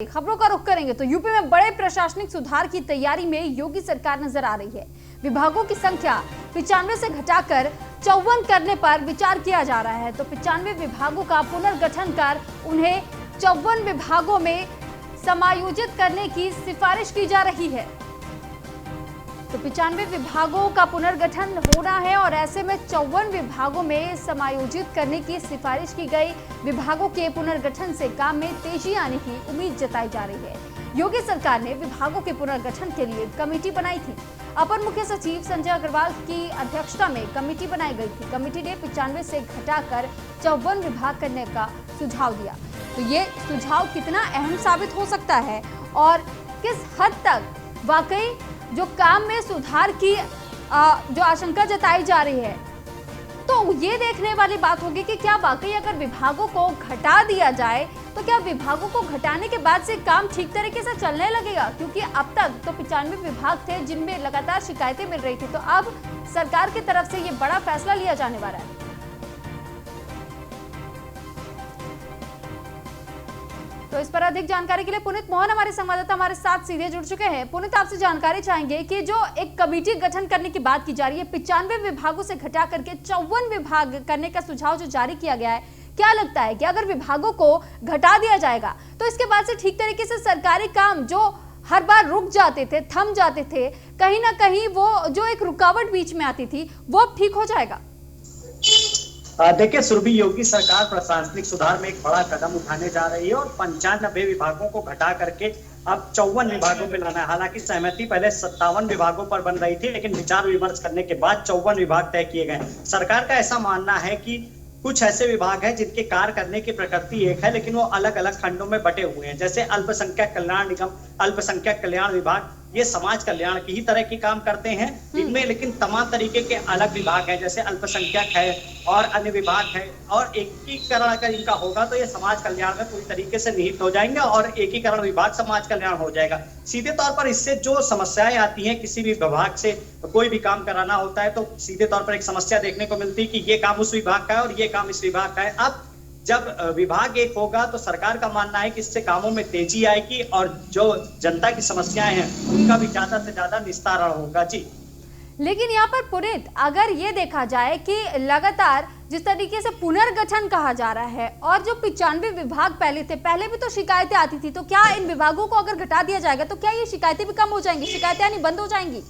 खबरों का रुख करेंगे तो यूपी में बड़े प्रशासनिक सुधार की तैयारी में योगी सरकार नजर आ रही है। विभागों की संख्या 95 से घटाकर 54 करने पर विचार किया जा रहा है। तो 95 विभागों का पुनर्गठन कर उन्हें 54 विभागों में समायोजित करने की सिफारिश की जा रही है। तो 95 विभागों का पुनर्गठन होना है और ऐसे में 54 विभागों में समायोजित करने की सिफारिश की गई। विभागों के पुनर्गठन से काम में तेजी आने की उम्मीद जताई जा रही है। योगी सरकार ने विभागों के पुनर्गठन के लिए कमेटी बनाई थी। अपर मुख्य सचिव संजय अग्रवाल की अध्यक्षता में कमेटी बनाई गई थी। कमेटी ने 95 से घटाकर 54 विभाग करने का सुझाव दिया। तो ये सुझाव कितना अहम साबित हो सकता है और किस हद तक वाकई जो काम में सुधार की जो आशंका जताई जा रही है, तो ये देखने वाली बात होगी कि क्या वाकई अगर विभागों को घटा दिया जाए तो क्या विभागों को घटाने के बाद से काम ठीक तरीके से चलने लगेगा। क्योंकि अब तक तो 95 विभाग थे जिनमें लगातार शिकायतें मिल रही थी। तो अब सरकार की तरफ से ये बड़ा फैसला लिया जाने वाला है। तो इस पर अधिक जानकारी के लिए पुनीत मोहन हमारे संवाददाता हमारे साथ सीधे जुड़ चुके हैं। पुनीत, आपसे जानकारी चाहेंगे कि जो एक कमेटी गठन करने की बात की जा रही है, 95 विभागों से घटा करके 54 विभाग करने का सुझाव जो जारी किया गया है, क्या लगता है कि अगर विभागों को घटा दिया जाएगा तो इसके बाद से ठीक तरीके से सरकारी काम जो हर बार रुक जाते थे, थम जाते थे, कहीं ना कहीं वो जो एक रुकावट बीच में आती थी वो अब ठीक हो जाएगा? देखिए सुरभि, योगी सरकार प्रशासनिक सुधार में एक बड़ा कदम उठाने जा रही है और 95 विभागों को घटा करके अब 54 विभागों पे लाना है। हालांकि सहमति पहले 57 विभागों पर बन रही थी, लेकिन विचार विमर्श करने के बाद 54 विभाग तय किए गए। सरकार का ऐसा मानना है कि कुछ ऐसे विभाग हैं जिनके कार्य करने की प्रकृति एक है, लेकिन वो अलग अलग खंडों में बटे हुए हैं। जैसे अल्पसंख्यक कल्याण निगम, अल्पसंख्यक कल्याण विभाग, ये समाज कल्याण की ही तरह की काम करते हैं। इनमें लेकिन तमाम तरीके के अलग विभाग हैं, जैसे अल्पसंख्यक है और अन्य विभाग है, और एकीकरण अगर इनका होगा तो ये समाज कल्याण में पूरी तरीके से निहित हो जाएंगे और एकीकरण विभाग समाज कल्याण हो जाएगा। सीधे तौर पर इससे जो समस्याएं आती हैं, किसी भी विभाग से कोई भी काम कराना होता है तो सीधे तौर पर एक समस्या देखने को मिलती है कि ये काम उस विभाग का है और ये काम इस विभाग का है। अब जब विभाग एक होगा तो सरकार का मानना है कि इससे कामों में तेजी आएगी और जो जनता की समस्याएं हैं उनका भी ज्यादा से ज्यादा निस्तारण होगा। जी, लेकिन यहाँ पर पुनीत, अगर ये देखा जाए कि लगातार जिस तरीके से पुनर्गठन कहा जा रहा है और जो 95 विभाग पहले थे, पहले भी तो शिकायतें आती थी, तो क्या इन विभागों को अगर घटा दिया जाएगा तो क्या ये शिकायतें भी कम हो जाएंगी, शिकायतें यानी बंद हो जाएंगी?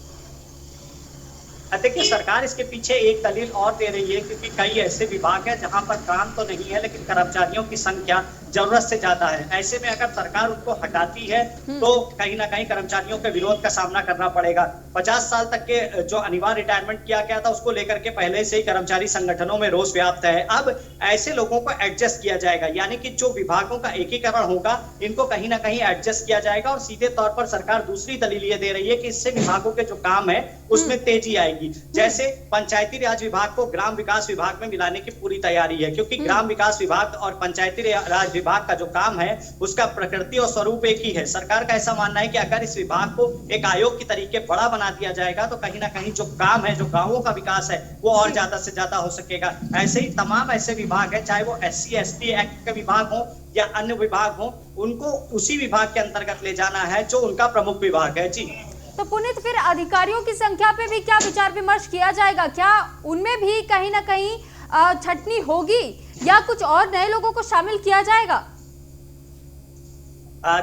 देखिए सरकार इसके पीछे एक दलील और दे रही है, क्योंकि कई ऐसे विभाग हैं जहां पर काम तो नहीं है लेकिन कर्मचारियों की संख्या जरूरत से ज्यादा है। ऐसे में अगर सरकार उनको हटाती है तो कहीं ना कहीं कर्मचारियों के विरोध का सामना करना पड़ेगा। 50 साल तक के जो अनिवार्य रिटायरमेंट किया गया था उसको लेकर के पहले से ही कर्मचारी संगठनों में रोष व्याप्त है। अब ऐसे लोगों को एडजस्ट किया जाएगा, यानी कि जो विभागों का एकीकरण होगा इनको कहीं ना कहीं एडजस्ट किया जाएगा। और सीधे तौर पर सरकार दूसरी दलील ये दे रही है कि इससे विभागों के जो काम है उसमें तेजी आएगी। जैसे पंचायती राज विभाग को ग्राम विकास विभाग में मिलाने की पूरी तैयारी है, क्योंकि ग्राम विकास विभाग और पंचायती राज विभाग का जो काम है उसका प्रकृति और स्वरूप एक ही है। सरकार का ऐसा मानना है कि अगर इस विभाग को एक आयोग की तरीके बड़ा बना दिया जाएगा तो कहीं ना कहीं जो काम है, जो गांवों का विकास है, वो और ज्यादा से ज्यादा हो सकेगा। ऐसे ही तमाम ऐसे विभाग है, चाहे वो SC ST एक्ट के विभाग हो या अन्य विभाग हो, उनको उसी विभाग के अंतर्गत ले जाना है जो उनका प्रमुख विभाग है। जी, तो पुनीत, फिर अधिकारियों की संख्या पे भी क्या विचार विमर्श किया जाएगा? क्या उनमें भी कहीं ना कहीं छटनी होगी या कुछ और नए लोगों को शामिल किया जाएगा?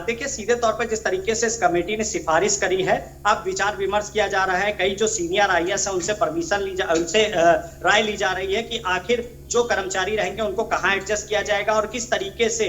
देखिए सीधे तौर पर जिस तरीके से इस कमेटी ने सिफारिश करी है, अब विचार विमर्श किया जा रहा है। कई जो सीनियर IAS है उनसे उनसे राय ली जा रही है कि आखिर जो कर्मचारी रहेंगे उनको कहाँ एडजस्ट किया जाएगा और किस तरीके से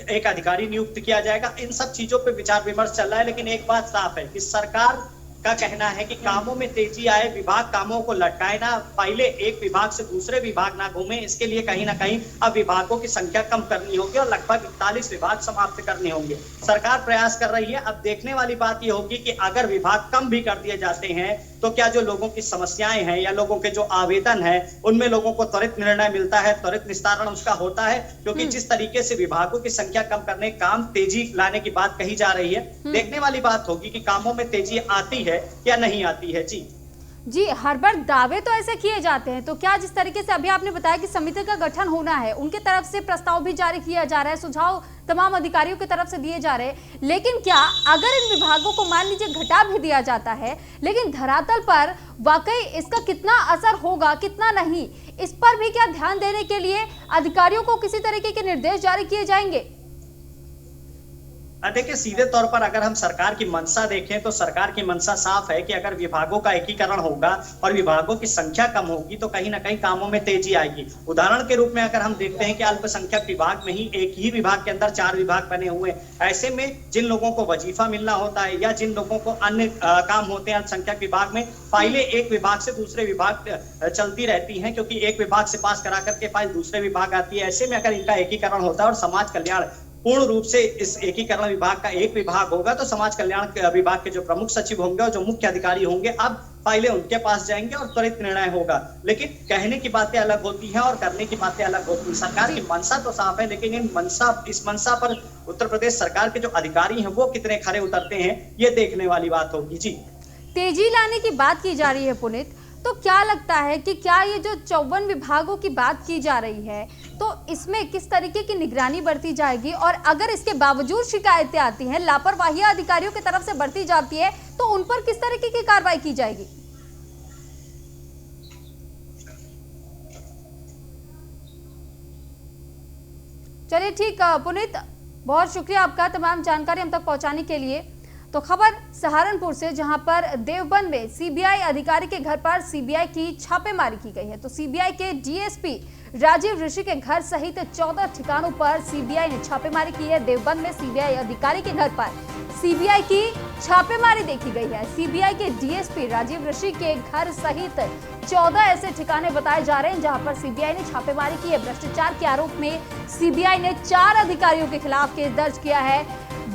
एक अधिकारी नियुक्त किया जाएगा। इन सब चीजों पे विचार विमर्श चल रहा है, लेकिन एक बात साफ है कि सरकार का कहना है कि कामों में तेजी आए, विभाग कामों को लटकाए ना, पहले एक विभाग से दूसरे विभाग ना घूमे। इसके लिए कहीं ना कहीं अब विभागों की संख्या कम करनी होगी और लगभग 41 विभाग समाप्त करने होंगे। सरकार प्रयास कर रही है। अब देखने वाली बात यह होगी कि अगर विभाग कम भी कर दिए जाते हैं तो क्या जो लोगों की समस्याएं हैं या लोगों के जो आवेदन है उनमें लोगों को त्वरित निर्णय मिलता है, त्वरित निस्तारण उसका होता है। क्योंकि जिस तरीके से विभागों की संख्या कम करने, काम तेजी लाने की बात कही जा रही है, देखने वाली बात होगी कि कामों में तेजी आती है या नहीं आती है। जी, जी, हर बार दावे तो ऐसे किए जाते हैं, तो क्या जिस तरीके से अभी आपने बताया कि समिति का गठन होना है, उनके तरफ से प्रस्ताव भी जारी किया जा रहा है, सुझाव तमाम अधिकारियों की तरफ से दिए जा रहे हैं, लेकिन क्या अगर इन विभागों को मान लीजिए घटा भी दिया जाता है, लेकिन धरातल पर वाकई इसका कितना असर होगा, कितना नहीं, इस पर भी क्या ध्यान देने के लिए अधिकारियों को किसी तरीके के निर्देश जारी किए जाएंगे? देखिए, सीधे तौर पर अगर हम सरकार की मंशा देखें तो सरकार की मंशा साफ है कि अगर विभागों का एकीकरण होगा और विभागों की संख्या कम होगी तो कहीं ना कहीं कामों में तेजी आएगी। उदाहरण के रूप में अगर हम देखते हैं कि अल्पसंख्यक विभाग में ही एक ही विभाग के अंदर 4 विभाग बने हुए हैं, ऐसे में जिन लोगों को वजीफा मिलना होता है या जिन लोगों को अन्य काम होते हैं अल्पसंख्यक विभाग में, फाइलें एक विभाग से दूसरे विभाग चलती रहती हैं, क्योंकि एक विभाग से पास करा करके फाइल दूसरे विभाग आती है। ऐसे में अगर इनका एकीकरण होता है और समाज कल्याण पूर्ण रूप से इस एकीकरण विभाग का एक विभाग होगा तो समाज कल्याण विभाग के जो प्रमुख सचिव होंगे और जो मुख्य अधिकारी होंगे, अब फाइलें उनके पास जाएंगे और त्वरित निर्णय होगा। लेकिन कहने की बातें अलग होती हैं और करने की बातें अलग होती हैं। सरकार की मंशा तो साफ है, लेकिन इस मंशा पर उत्तर प्रदेश सरकार के जो अधिकारी हैं वो कितने खरे उतरते हैं, ये देखने वाली बात होगी। जी, तेजी लाने की बात की जा रही है पुनीत, तो क्या लगता है कि क्या ये जो 54 विभागों की बात की जा रही है, तो इसमें किस तरीके की निगरानी बरती जाएगी, और अगर इसके बावजूद शिकायतें आती हैं, लापरवाही अधिकारियों की तरफ से बरती जाती है, तो उन पर किस तरीके की कार्रवाई की जाएगी? चलिए ठीक पुनीत, बहुत शुक्रिया आपका तमाम जानकारी हम तक पहुंचाने के लिए। तो खबर सहारनपुर से, जहां पर देवबंद में सीबीआई अधिकारी के घर पर सीबीआई की छापेमारी की गई है। तो सीबीआई के डीएसपी राजीव ऋषि के घर सहित 14 ठिकानों पर सीबीआई ने छापेमारी की है। देवबंद में सीबीआई अधिकारी के घर पर सीबीआई की छापेमारी देखी गई है। सीबीआई के डीएसपी राजीव ऋषि के घर सहित 14 ऐसे ठिकाने बताए जा रहे हैं जहां पर सीबीआई ने छापेमारी की है। भ्रष्टाचार के आरोप में सीबीआई ने 4 अधिकारियों के खिलाफ केस दर्ज किया है।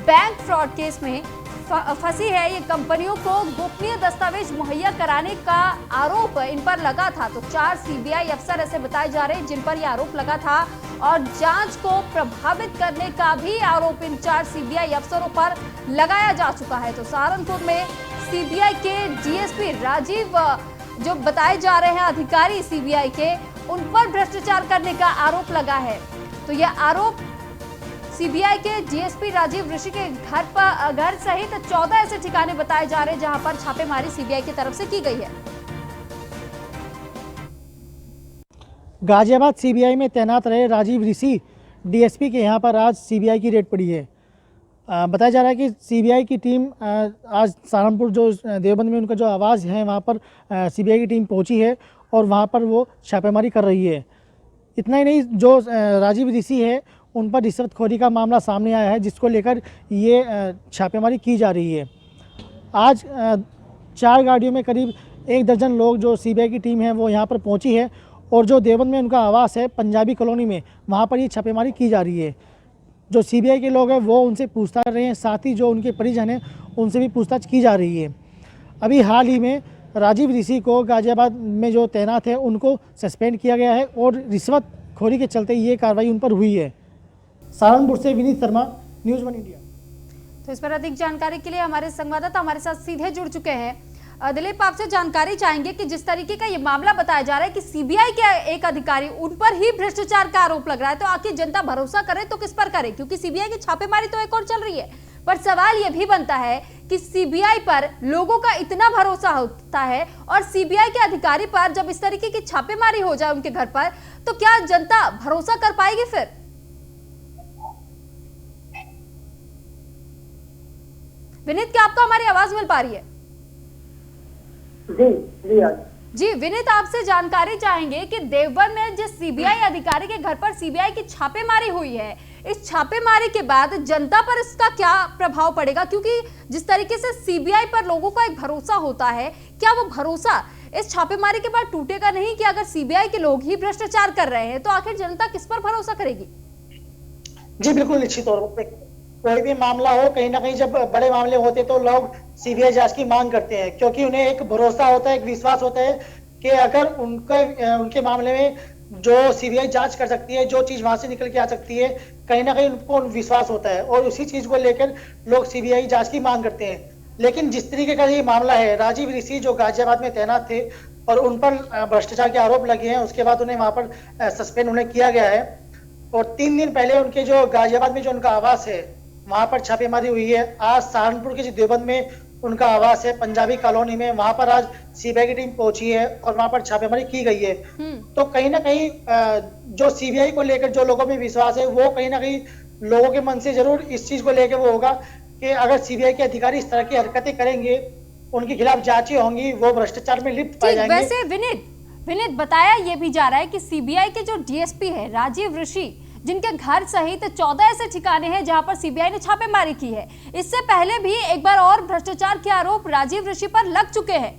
बैंक फ्रॉड केस में फंसी है ये कंपनियों को गोपनीय दस्तावेज मुहैया कराने का आरोप इन पर लगा था। तो 4 सीबीआई अफसर ऐसे बताए जा रहे हैं जिन पर यह आरोप लगा था, और जांच को प्रभावित करने का भी आरोप इन 4 सीबीआई अफसरों पर लगाया जा चुका है। तो सहारनपुर में सीबीआई के डीएसपी राजीव जो बताए जा रहे हैं अधिकारी सीबीआई के, उन पर भ्रष्टाचार करने का आरोप लगा है। तो यह आरोप सीबीआई के डीएसपी राजीव ऋषि के घर सहित 14 ऐसे ठिकाने बताए जा रहे हैं जहां पर छापेमारी सीबीआई की तरफ से की गई है। गाजियाबाद सीबीआई में तैनात रहे राजीव ऋषि डीएसपी के यहां पर आज सीबीआई की रेड पड़ी है। बताया जा रहा है कि सीबीआई की टीम आज सहारनपुर जो देवबंद में उनका जो आवास है वहां पर सीबीआई की टीम पहुंची है और वहां पर वो छापेमारी कर रही है। इतना ही नहीं, जो राजीव ऋषि है उन पर रिश्वतखोरी का मामला सामने आया है, जिसको लेकर ये छापेमारी की जा रही है। आज 4 गाड़ियों में करीब 1 दर्जन लोग जो सीबीआई की टीम है वो यहाँ पर पहुँची है, और जो देवबंद में उनका आवास है पंजाबी कॉलोनी में, वहाँ पर ये छापेमारी की जा रही है। जो सीबीआई के लोग हैं वो उनसे पूछताछ कर रहे हैं, साथ ही जो उनके परिजन हैं उनसे भी पूछताछ की जा रही है। अभी हाल ही में राजीव ऋषि को गाजियाबाद में जो तैनात है उनको सस्पेंड किया गया है, और रिश्वतखोरी के चलते ये कार्रवाई उन पर हुई है। सहारनपुर से विनीत शर्मा, न्यूज़ 1 इंडिया। तो इस पर अधिक जानकारी के लिए हमारे संवाददाता हमारे साथ सीधे जुड़ चुके हैं। दिलीप, आपसे जानकारी चाहेंगे कि जिस तरीके का ये मामला बताया जा रहा है कि सीबीआई के एक अधिकारी, उन पर ही भ्रष्टाचार का आरोप लग रहा है, तो आखिर जनता भरोसा करे तो किस पर करे? क्योंकि सीबीआई की छापेमारी तो एक और चल रही है, पर सवाल यह भी बनता है कि सीबीआई पर लोगों का इतना भरोसा होता है, और सीबीआई के अधिकारी पर जब इस तरीके की छापेमारी हो जाए उनके घर पर, तो क्या जनता भरोसा कर पाएगी फिर? विनीत, क्या आपको हमारी आवाज मिल पा रही है? जी विनीत, आपसे जानकारी चाहेंगे कि देवबंद में जिस सीबीआई अधिकारी के घर पर सीबीआई की छापेमारी हुई है, इस छापेमारी के बाद जनता पर इसका क्या प्रभाव पड़ेगा? क्योंकि जिस तरीके से सीबीआई पर लोगों का एक भरोसा होता है, क्या वो भरोसा इस छापेमारी के बाद टूटेगा नहीं कि अगर सीबीआई के लोग ही भ्रष्टाचार कर रहे हैं तो आखिर जनता किस पर भरोसा करेगी? जी बिल्कुल, निश्चित तौर पर कोई भी मामला हो, कहीं ना कहीं जब बड़े मामले होते तो लोग सीबीआई जांच की मांग करते हैं, क्योंकि उन्हें एक भरोसा होता है, एक विश्वास होता है कि अगर उनके मामले में जो सीबीआई जांच कर सकती है, जो चीज वहां से निकल के आ सकती है, कहीं ना कहीं उनको विश्वास होता है, और उसी चीज को लेकर लोग सीबीआई जांच की मांग करते हैं। लेकिन जिस तरीके का ये मामला है, राजीव ऋषि जो गाजियाबाद में तैनात थे और उन पर भ्रष्टाचार के आरोप लगे हैं, उसके बाद उन्हें वहां पर सस्पेंड उन्हें किया गया है। और 3 दिन पहले उनके जो गाजियाबाद में जो उनका आवास है वहां पर छापेमारी हुई है। आज सहारनपुर के जो देवबंद में उनका आवास है, पंजाबी कॉलोनी में, वहां पर आज सीबीआई की टीम पहुंची है और वहां पर छापेमारी की गई है। तो कहीं ना कहीं जो सीबीआई को लेकर जो लोगों में विश्वास है, वो कहीं ना कहीं लोगों के मन से जरूर इस चीज को लेकर वो होगा कि अगर सीबीआई के अधिकारी इस तरह की हरकतें करेंगे, उनके खिलाफ जांचें होंगी, वो भ्रष्टाचार में लिप्त पाए जाएंगे। वैसे विनीत बताया ये भी जा रहा है कि सीबीआई के जो डीएसपी है राजीव ऋषि, जिनके घर सहित 14 ऐसे ठिकाने हैं जहां पर सीबीआई ने छापेमारी की है, इससे पहले भी एक बार और भ्रष्टाचार के आरोप राजीव ऋषि पर लग चुके हैं।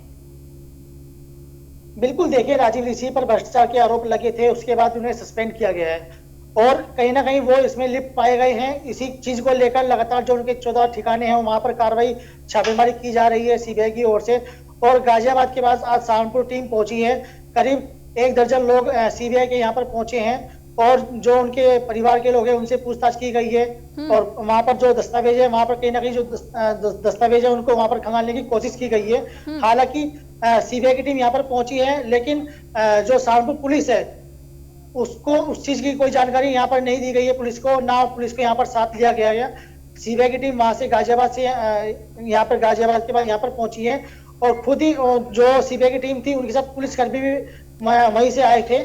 बिल्कुल, देखिए राजीव ऋषि पर भ्रष्टाचार के आरोप लगे थे, उसके बाद उन्हें सस्पेंड किया गया है और कहीं ना कहीं वो इसमें लिप्त पाए गए हैं। इसी चीज को लेकर लगातार जो उनके 14 ठिकाने हैं वहां पर कार्रवाई, छापेमारी की जा रही है सीबीआई की ओर से। और गाजियाबाद के बाद आज सहारनपुर टीम पहुंची है, करीब 1 दर्जन लोग सीबीआई के यहाँ पर पहुंचे हैं और जो उनके परिवार के लोग हैं उनसे पूछताछ की गई है। और वहां पर जो दस्तावेज है, वहां पर कहीं ना कहीं जो दस्तावेज है उनको वहां पर खंगालने की कोशिश की गई है। हालांकि सीबीआई की टीम यहाँ पर पहुंची है, लेकिन जो सहारनपुर पुलिस है उसको उस चीज की कोई जानकारी यहाँ पर नहीं दी गई है पुलिस को, ना पुलिस को यहाँ पर साथ लिया गया है। सीबीआई की टीम वहां से गाजियाबाद से यहाँ पर गाजियाबाद के बाद यहाँ पर पहुंची है और खुद ही जो सीबीआई की टीम थी उनके साथ पुलिसकर्मी भी वहीं से आए थे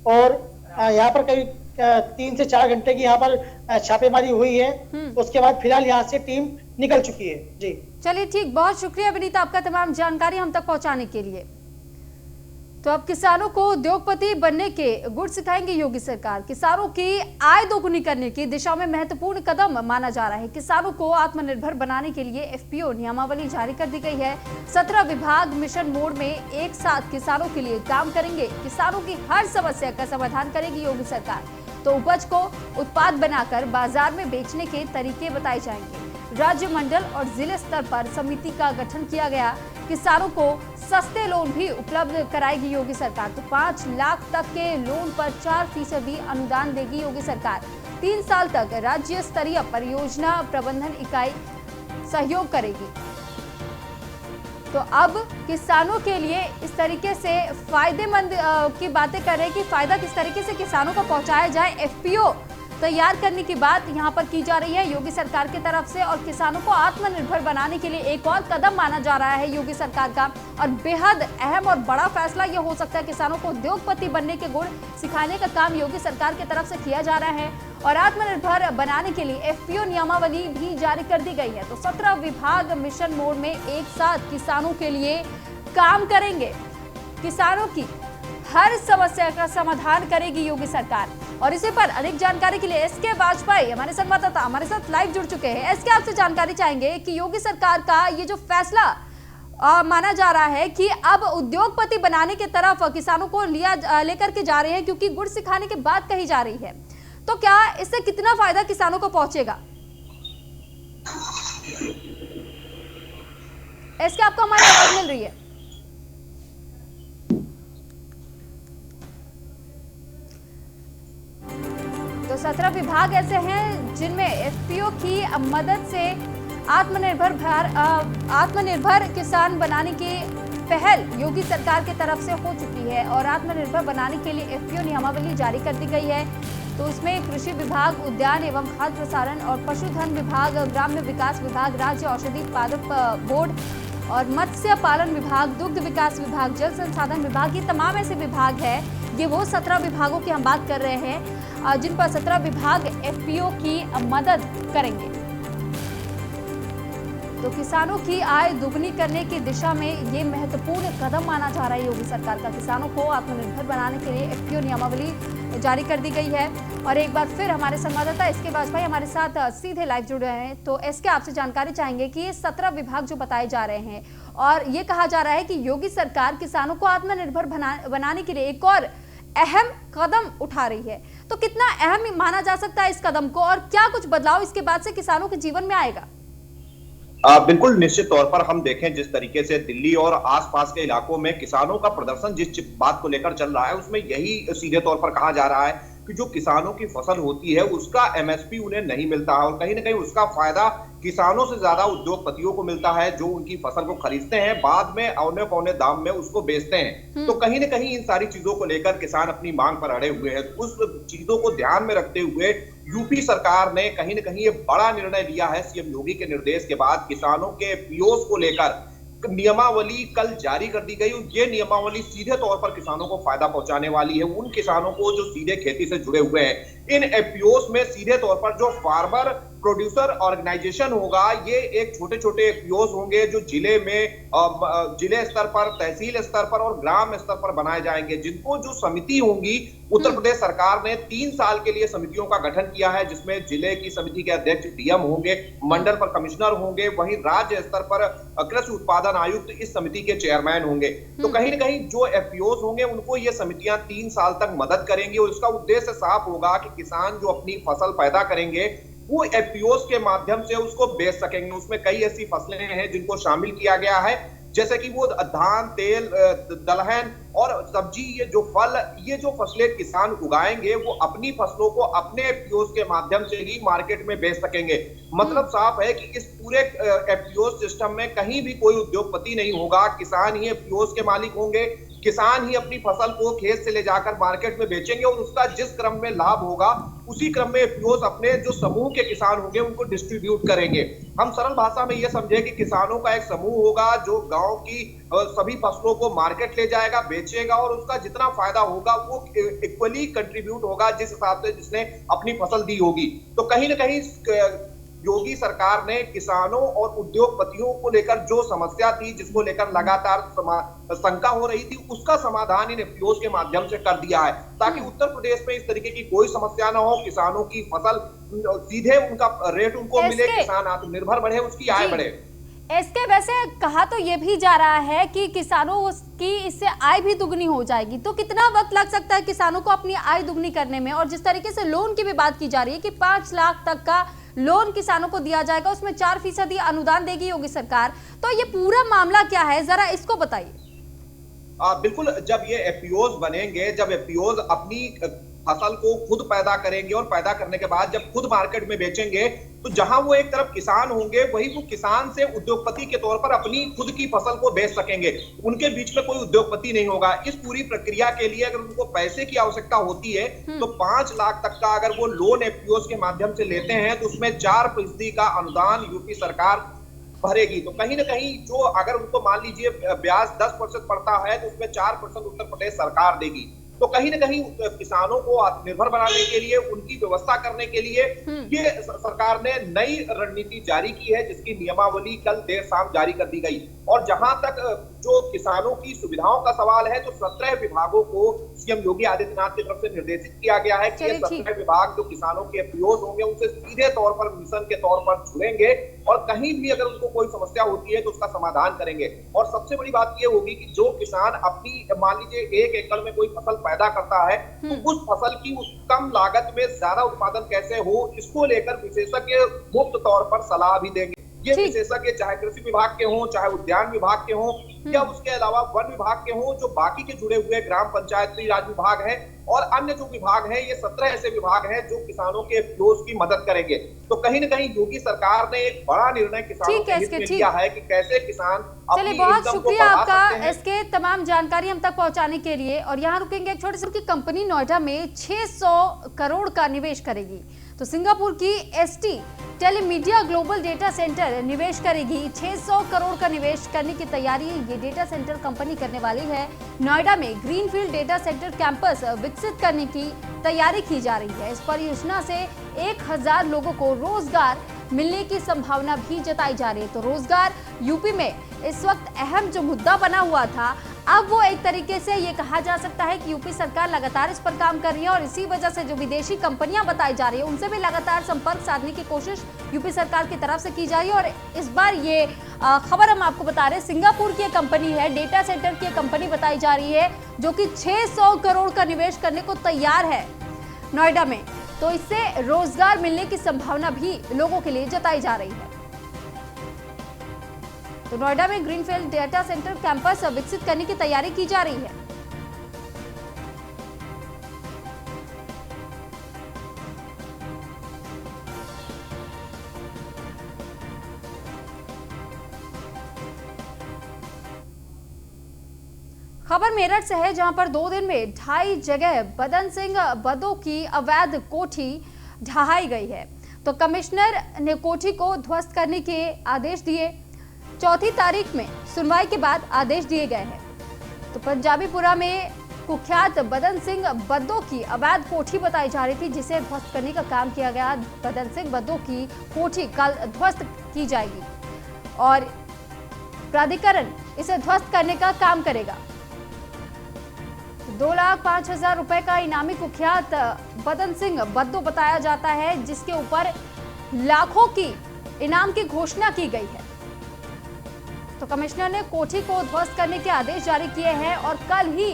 और यहाँ पर करीब 3 से 4 घंटे की यहाँ पर छापेमारी हुई है। उसके बाद फिलहाल यहाँ से टीम निकल चुकी है। जी चलिए ठीक, बहुत शुक्रिया विनीत आपका तमाम जानकारी हम तक पहुंचाने के लिए। तो अब किसानों को उद्योगपति बनने के गुर सिखाएंगे योगी सरकार। किसानों की आय दोगुनी करने की दिशा में महत्वपूर्ण कदम माना जा रहा है। किसानों को आत्मनिर्भर बनाने के लिए एफपीओ नियमावली जारी कर दी गई है। 17 विभाग मिशन मोड में एक साथ किसानों के लिए काम करेंगे। किसानों की हर समस्या का समाधान करेगी योगी सरकार। तो उपज को उत्पाद बनाकर बाजार में बेचने के तरीके बताए जाएंगे। राज्य, मंडल और जिले स्तर पर समिति का गठन किया गया। किसानों को सस्ते लोन भी उपलब्ध कराएगी योगी सरकार। तो 5 लाख तक के लोन पर 4% अनुदान देगी योगी सरकार। 3 साल तक राज्य स्तरीय परियोजना प्रबंधन इकाई सहयोग करेगी। तो अब किसानों के लिए इस तरीके से फायदेमंद की बातें कर रहे हैं कि फायदा किस तरीके से किसानों को पहुंचाया जाए। एफपीओ तैयार करने की बात यहां पर की जा रही है योगी सरकार की तरफ से और किसानों को आत्मनिर्भर बनाने के लिए एक और कदम माना जा रहा है योगी सरकार का। और बेहद अहम और बड़ा फैसला यह हो सकता है, किसानों को उद्योगपति बनने के गुण सिखाने का काम योगी सरकार की तरफ से किया जा रहा है और आत्मनिर्भर बनाने के लिए एफपीओ नियमावली भी जारी कर दी गई है। तो 17 विभाग मिशन मोड में एक साथ किसानों के लिए काम करेंगे। किसानों की हर समस्या का समाधान करेगी योगी सरकार। और इसी पर अधिक जानकारी के लिए एसके वाजपेयी हमारे संवाददाता हमारे साथ लाइव जुड़ चुके हैं। एसके, आपसे जानकारी चाहेंगे कि योगी सरकार का ये जो फैसला माना जा रहा है कि अब उद्योगपति बनाने की तरफ किसानों को लेकर के जा रहे हैं, क्योंकि गुड़ सिखाने की बात कही जा रही है, तो क्या इससे कितना फायदा किसानों को पहुंचेगा? एसके, आपको हमारी आवाज मिल रही है? तो 17 विभाग ऐसे हैं जिनमें एफपीओ की मदद से आत्मनिर्भर किसान बनाने की पहल योगी सरकार की तरफ से हो चुकी है और आत्मनिर्भर बनाने के लिए एफपीओ नियमावली जारी कर दी गई है। तो इसमें कृषि विभाग, उद्यान एवं खाद्य प्रसारण और पशुधन विभाग, ग्राम्य विकास विभाग, राज्य औषधि उत्पादक बोर्ड और मत्स्य पालन विभाग, दुग्ध विकास विभाग, जल संसाधन विभाग, ये तमाम ऐसे विभाग है। ये वो 17 विभागों की हम बात कर रहे हैं जिन पर 17 विभाग एफपीओ की मदद करेंगे। तो किसानों की आय दुगनी करने की दिशा में ये महत्वपूर्ण कदम माना जा रहा है योगी सरकार का। किसानों को आत्मनिर्भर बनाने के लिए एफपीओ नियमावली जारी कर दी गई है। और एक बार फिर हमारे संवाददाता एसके वाजपेयी हमारे साथ सीधे लाइव जुड़े हैं। तो एसके, आपसे जानकारी चाहेंगे कि ये 17 विभाग जो बताए जा रहे हैं और ये कहा जा रहा है कि योगी सरकार किसानों को आत्मनिर्भर बनाने के लिए एक और अहम कदम उठा रही है, तो कितना अहम माना जा सकता है इस कदम को और क्या कुछ बदलाव इसके बाद से किसानों के जीवन में आएगा? बिल्कुल, निश्चित तौर पर हम देखें जिस तरीके से दिल्ली और आसपास के इलाकों में किसानों का प्रदर्शन जिस बात को लेकर चल रहा है, उसमें यही सीधे तौर पर कहा जा रहा है कि जो किसानों की फसल होती है उसका एमएसपी उन्हें नहीं मिलता है और कहीं ना कहीं उसका फायदा किसानों से ज्यादा उद्योगपतियों को मिलता है, जो उनकी फसल को खरीदते हैं, बाद में औने पौने दाम में उसको बेचते हैं। तो कहीं ना कहीं इन सारी चीजों को लेकर किसान अपनी मांग पर अड़े हुए हैं। उस चीजों को ध्यान में रखते हुए यूपी सरकार ने कहीं ना कहीं ये बड़ा निर्णय लिया है। सीएम योगी के निर्देश के बाद किसानों के पीओस को लेकर नियमावली कल जारी कर दी गई। ये नियमावली सीधे तौर पर किसानों को फायदा पहुंचाने वाली है। उन किसानों को जो सीधे खेती से जुड़े हुए हैं, इन एफपीओस में सीधे तौर पर जो फार्मर प्रोड्यूसर ऑर्गेनाइजेशन होगा, ये एक छोटे छोटे एफपीओस होंगे जो जिले में जिले स्तर पर, तहसील स्तर पर और ग्राम स्तर पर बनाए जाएंगे, जिनको जो समिति होंगी, उत्तर प्रदेश सरकार ने 3 साल के लिए समितियों का गठन किया है, जिसमें जिले की समिति के अध्यक्ष डीएम होंगे, मंडल पर कमिश्नर होंगे, वहीं राज्य स्तर पर कृषि उत्पादन आयुक्त इस समिति के चेयरमैन होंगे। तो कहीं ना कहीं जो एफपीओस होंगे उनको ये समितियां 3 साल तक मदद करेंगी और इसका उद्देश्य साफ होगा कि किसान जो अपनी फसल पैदा करेंगे वो एफपीओस के माध्यम से उसको बेच सकेंगे। उसमें कई ऐसी फसलें हैं जिनको शामिल किया गया है, जैसे कि वो धान, तेल, दलहन और सब्जी, ये जो फल, ये जो फसलें किसान उगाएंगे वो अपनी फसलों को अपने एफपीओस के माध्यम से ही मार्केट में बेच सकेंगे। मतलब साफ है कि इस पूरे एफपीओस सिस्टम में कहीं भी कोई उद्योगपति नहीं होगा, किसान ही एफपीओस के मालिक होंगे। किसान ही अपनी फसल को खेत से ले जाकर मार्केट में बेचेंगे और उसका जिस क्रम में लाभ होगा उसी क्रम में एफपीओस अपने जो समूह के किसान होंगे उनको डिस्ट्रीब्यूट करेंगे। हम सरल भाषा में ये समझे कि किसानों का एक समूह होगा जो गांव की सभी फसलों को मार्केट ले जाएगा, बेचेगा और उसका जितना फायदा होगा वो इक्वली कंट्रीब्यूट होगा जिस हिसाब से जिसने अपनी फसल दी होगी। तो कहीं ना कहीं योगी सरकार ने किसानों और उद्योगपतियों को लेकर जो समस्या थी, जिसको लेकर लगातार शंका हो रही थी, उसका समाधान इन एफपीओस के माध्यम से कर दिया है, ताकि उत्तर प्रदेश में इस तरीके की कोई समस्या ना हो। किसानों की फसल सीधे उनका रेट उनको मिले, किसान आत्मनिर्भर बढ़े, उसकी आय बढ़े। इसके वैसे कहा तो ये भी जा रहा है कि किसानों की इससे आय भी दुगनी हो जाएगी, तो कितना वक्त लग सकता है किसानों को अपनी आय दुगनी करने में? और जिस तरीके से लोन की भी बात की जा रही है कि 5 लाख तक का लोन किसानों को दिया जाएगा, उसमें 4% अनुदान देगी योगी सरकार, तो ये पूरा मामला क्या है, जरा इसको बताइए। बिल्कुल, जब ये एफपीओस बनेंगे, जब एफपीओस अपनी फसल को खुद पैदा करेंगे और पैदा करने के बाद जब खुद मार्केट में बेचेंगे, तो जहां वो एक तरफ किसान होंगे, वही वो किसान से उद्योगपति के तौर पर अपनी खुद की फसल को बेच सकेंगे। उनके बीच में कोई उद्योगपति नहीं होगा। इस पूरी प्रक्रिया के लिए अगर उनको पैसे की आवश्यकता होती है तो 5 लाख तक का अगर वो लोन एफपीओस के माध्यम से लेते हैं तो उसमें 4% का अनुदान यूपी सरकार भरेगी। तो कहीं ना कहीं जो अगर उनको मान लीजिए ब्याज 10% पड़ता है तो उसमें 4% उत्तर प्रदेश सरकार देगी। तो कहीं ना कहीं किसानों को आत्मनिर्भर बनाने के लिए, उनकी व्यवस्था करने के लिए ये सरकार ने नई रणनीति जारी की है, जिसकी नियमावली कल देर शाम जारी कर दी गई। और जहां तक जो किसानों की सुविधाओं का सवाल है, तो 17 विभागों को सीएम योगी आदित्यनाथ की तरफ से निर्देशित किया गया है कि ये 17 विभाग जो किसानों के एफपीओस होंगे उनसे सीधे तौर पर मिशन के तौर पर जुड़ेंगे और कहीं भी अगर उनको कोई समस्या होती है तो उसका समाधान करेंगे। और सबसे बड़ी बात ये होगी कि जो किसान अपनी मान लीजिए 1 एकड़ में कोई फसल पैदा करता है तो उस फसल की कम लागत में ज्यादा उत्पादन कैसे हो, इसको लेकर विशेषज्ञ मुफ्त तौर पर सलाह भी देंगे। ये विशेषज्ञ चाहे कृषि विभाग के हों, चाहे उद्यान विभाग के हों या उसके अलावा वन विभाग के हों, जो बाकी के जुड़े हुए ग्राम पंचायती राज विभाग है और अन्य जो विभाग है, ये 17 ऐसे विभाग हैं जो किसानों के एफपीओस की मदद करेंगे। तो कहीं ना कहीं योगी सरकार ने एक बड़ा निर्णय किसानों के हित में लिया है कि कैसे किसान चलिए, बहुत शुक्रिया आपका इसके तमाम जानकारी हम तक पहुंचाने के लिए। और यहाँ रुकेंगे, एक छोटी सी कंपनी नोएडा में 600 करोड़ का निवेश करेगी। तो सिंगापुर की ST Telemedia global data centre निवेश करेगी। 600 करोड़ का निवेश करने की तैयारी ये डेटा सेंटर कंपनी करने वाली है। नोएडा में ग्रीनफील्ड डेटा सेंटर कैंपस विकसित करने की तैयारी की जा रही है। इस परियोजना से 1000 लोगों को रोजगार मिलने की संभावना भी जताई जा रही है। तो रोजगार यूपी में इस वक्त अहम जो मुद्दा बना हुआ था, अब वो एक तरीके से ये कहा जा सकता है कि यूपी सरकार लगातार इस पर काम कर रही है और इसी वजह से जो विदेशी कंपनियां बताई जा रही है उनसे भी लगातार संपर्क साधने की कोशिश यूपी सरकार की तरफ से की जा रही है। और इस बार ये खबर हम आपको बता रहे हैं, सिंगापुर की कंपनी है, डेटा सेंटर की कंपनी बताई जा रही है जो कि 600 करोड़ का निवेश करने को तैयार है नोएडा में। तो इससे रोजगार मिलने की संभावना भी लोगों के लिए जताई जा रही है। तो नोएडा में ग्रीनफील्ड डेटा सेंटर कैंपस विकसित करने की तैयारी की जा रही है। खबर मेरठ से है, जहां पर 2 दिन में 2.5 जगह बदन सिंह बद्दो की अवैध कोठी ढहाई गई है। तो कमिश्नर ने कोठी को ध्वस्त करने के आदेश दिए। 4 तारीख में सुनवाई के बाद आदेश दिए गए हैं। तो पंजाबीपुरा में कुख्यात बदन सिंह बद्दो की अवैध कोठी बताई जा रही थी, जिसे ध्वस्त करने का काम किया गया। बदन सिंह बद्दो की कोठी कल ध्वस्त की जाएगी और प्राधिकरण इसे ध्वस्त करने का काम करेगा। 2,05,000 रुपए का इनामी कुख्यात बदन सिंह बद्दो बताया जाता है, जिसके ऊपर लाखों की इनाम की घोषणा की गई है। तो कमिश्नर ने कोठी को ध्वस्त करने के आदेश जारी किए हैं और कल ही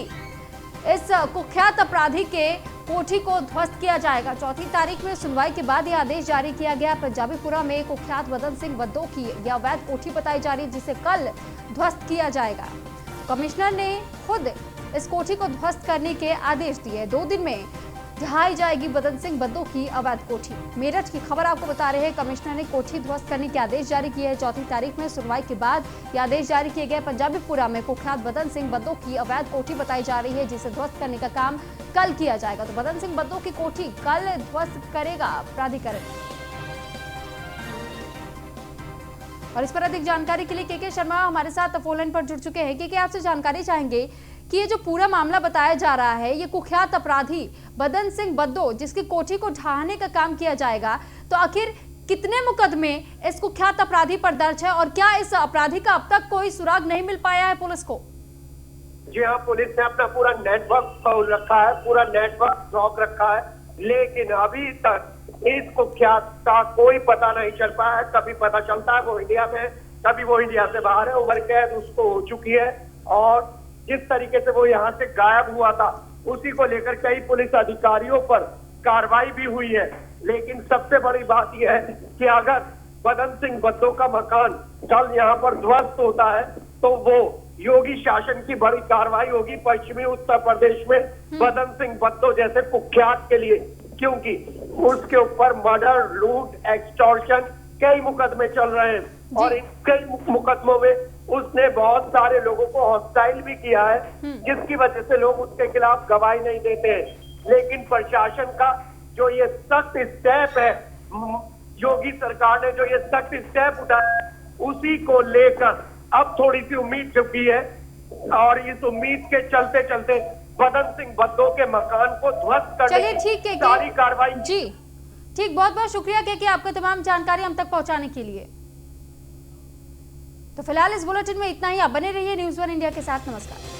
इस कुख्यात अपराधी के कोठी को ध्वस्त किया जाएगा। 4 तारीख में सुनवाई के बाद यह आदेश जारी किया गया। पंजाबीपुरा में कुख्यात बदन सिंह बद्दो की यह अवैध कोठी बताई जा रही है, जिसे कल ध्वस्त किया जाएगा। कमिश्नर ने खुद इस कोठी को ध्वस्त करने के आदेश दिए। 2 दिन में ढहाई जाएगी बदन सिंह बद्दो की अवैध कोठी। मेरठ की खबर आपको बता रहे हैं, कमिश्नर ने कोठी ध्वस्त करने के आदेश जारी किए हैं। 4 तारीख में सुनवाई के बाद ये आदेश जारी किए गए। पंजाबीपुरा में कुख्यात बदन सिंह बद्दो की अवैध कोठी बताई जा रही है, जिसे ध्वस्त करने का काम कल किया जाएगा। तो बदन सिंह बद्दो की कोठी कल ध्वस्त करेगा प्राधिकरण। और इस पर अधिक जानकारी के लिए के शर्मा हमारे साथ फोन लाइन पर जुड़ चुके हैं। के आपसे जानकारी चाहेंगे कि ये जो पूरा मामला बताया जा रहा है, ये कुख्यात अपराधी बदन सिंह बद्दो, जिसकी कोठी को ढहाने का काम किया जाएगा, तो आखिर कितने मुकदमे इस कुख्यात अपराधी पर दर्ज है और क्या इस अपराधी का अब तक कोई सुराग नहीं मिल पाया है पुलिस को? जी हाँ, पुलिस ने अपना पूरा नेटवर्क खोल रखा है, पूरा नेटवर्क रॉक रखा है, लेकिन अभी तक इस कुख्यात का कोई पता नहीं चल पाया है। कभी पता चलता है वो इंडिया में, कभी वो इंडिया से बाहर है, उम्र कैद उसको हो चुकी है और जिस तरीके से वो यहाँ से गायब हुआ था उसी को लेकर कई पुलिस अधिकारियों पर कार्रवाई भी हुई है। लेकिन सबसे बड़ी बात यह है कि अगर बदन सिंह बद्दो का मकान कल यहाँ पर ध्वस्त होता है तो वो योगी शासन की बड़ी कार्रवाई होगी पश्चिमी उत्तर प्रदेश में बदन सिंह बद्दो जैसे कुख्यात के लिए, क्योंकि उसके ऊपर मर्डर, लूट, एक्सटॉर्शन कई मुकदमे चल रहे हैं और इन कई मुकदमों में उसने बहुत सारे लोगों को हॉस्टाइल भी किया है, जिसकी वजह से लोग उसके खिलाफ गवाही नहीं देते हैं। लेकिन प्रशासन का जो ये सख्त स्टेप है, योगी सरकार ने जो ये सख्त स्टेप उठाया, उसी को लेकर अब थोड़ी सी उम्मीद छुपी है और इस उम्मीद के चलते चलते बदन सिंह बद्दो के मकान को ध्वस्त करने की सारी कार्रवाई। जी ठीक, बहुत बहुत शुक्रिया के आपका तमाम जानकारी हम तक पहुंचाने के लिए। तो फिलहाल इस बुलेटिन में इतना ही। आप बने रहिए न्यूज़ 1 इंडिया के साथ। नमस्कार।